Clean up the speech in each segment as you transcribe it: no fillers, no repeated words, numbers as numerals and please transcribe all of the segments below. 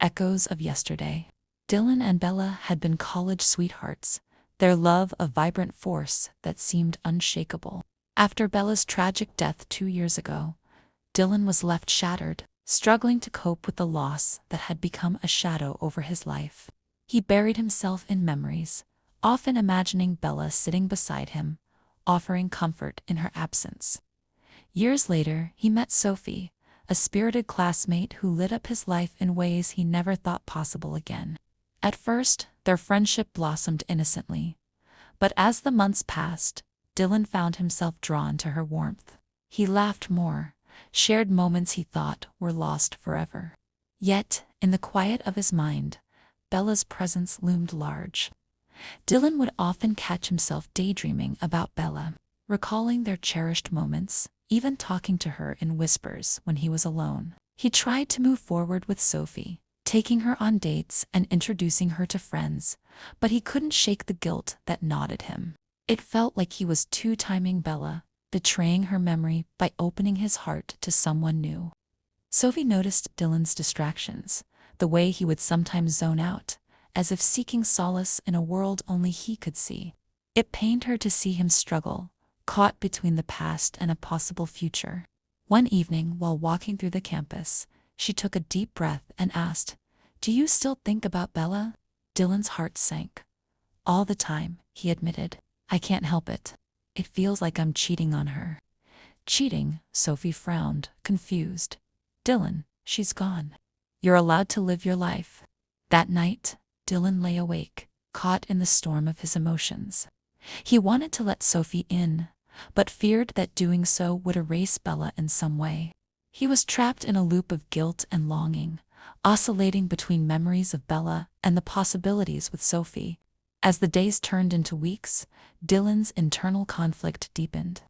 echoes of yesterday. Dylan and Bella had been college sweethearts, their love a vibrant force that seemed unshakable. After Bella's tragic death 2 years ago, Dylan was left shattered, struggling to cope with the loss that had become a shadow over his life. He buried himself in memories, often imagining Bella sitting beside him, offering comfort in her absence. Years later, he met Sophie, a spirited classmate who lit up his life in ways he never thought possible again. At first, their friendship blossomed innocently, but as the months passed, Dylan found himself drawn to her warmth. He laughed more, shared moments he thought were lost forever. Yet, in the quiet of his mind, Bella's presence loomed large. Dylan would often catch himself daydreaming about Bella, recalling their cherished moments, even talking to her in whispers when he was alone. He tried to move forward with Sophie, taking her on dates and introducing her to friends, but he couldn't shake the guilt that gnawed at him. It felt like he was two-timing Bella, betraying her memory by opening his heart to someone new. Sophie noticed Dylan's distractions, the way he would sometimes zone out, as if seeking solace in a world only he could see. It pained her to see him struggle, caught between the past and a possible future. One evening, while walking through the campus, she took a deep breath and asked, "Do you still think about Bella?" Dylan's heart sank. "All the time," he admitted. "I can't help it. It feels like I'm cheating on her." "Cheating?" Sophie frowned, confused. "Dylan, she's gone. You're allowed to live your life." That night, Dylan lay awake, caught in the storm of his emotions. He wanted to let Sophie in, but feared that doing so would erase Bella in some way. He was trapped in a loop of guilt and longing, oscillating between memories of Bella and the possibilities with Sophie. As the days turned into weeks, Dylan's internal conflict deepened.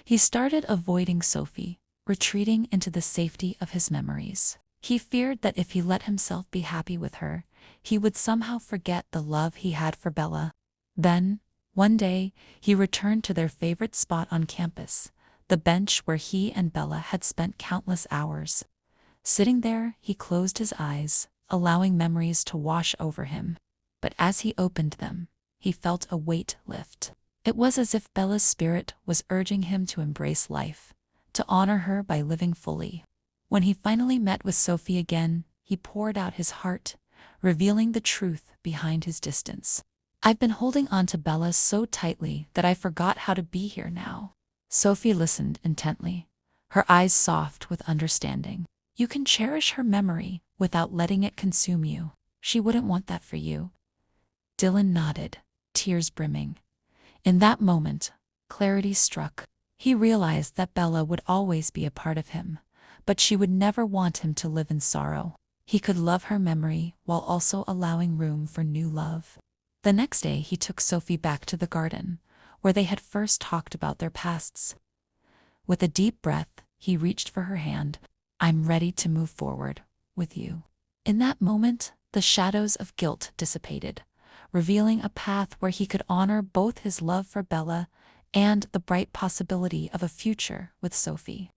He started avoiding Sophie, retreating into the safety of his memories. He feared that if he let himself be happy with her, he would somehow forget the love he had for Bella. Then, one day, he returned to their favorite spot on campus, the bench where he and Bella had spent countless hours. Sitting there, he closed his eyes, allowing memories to wash over him. But as he opened them, he felt a weight lift. It was as if Bella's spirit was urging him to embrace life, to honor her by living fully. When he finally met with Sophie again, he poured out his heart, revealing the truth behind his distance. "I've been holding on to Bella so tightly that I forgot how to be here now." Sophie listened intently, her eyes soft with understanding. "You can cherish her memory without letting it consume you. She wouldn't want that for you." Dylan nodded, tears brimming. In that moment, clarity struck. He realized that Bella would always be a part of him, but she would never want him to live in sorrow. He could love her memory while also allowing room for new love. The next day, he took Sophie back to the garden, where they had first talked about their pasts. With a deep breath, he reached for her hand. "I'm ready to move forward with you." In that moment, the shadows of guilt dissipated, revealing a path where he could honor both his love for Bella and the bright possibility of a future with Sophie.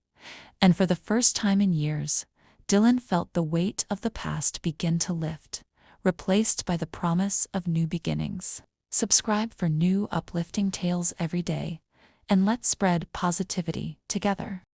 And for the first time in years, Dylan felt the weight of the past begin to lift, replaced by the promise of new beginnings. Subscribe for new uplifting tales every day, and let's spread positivity together.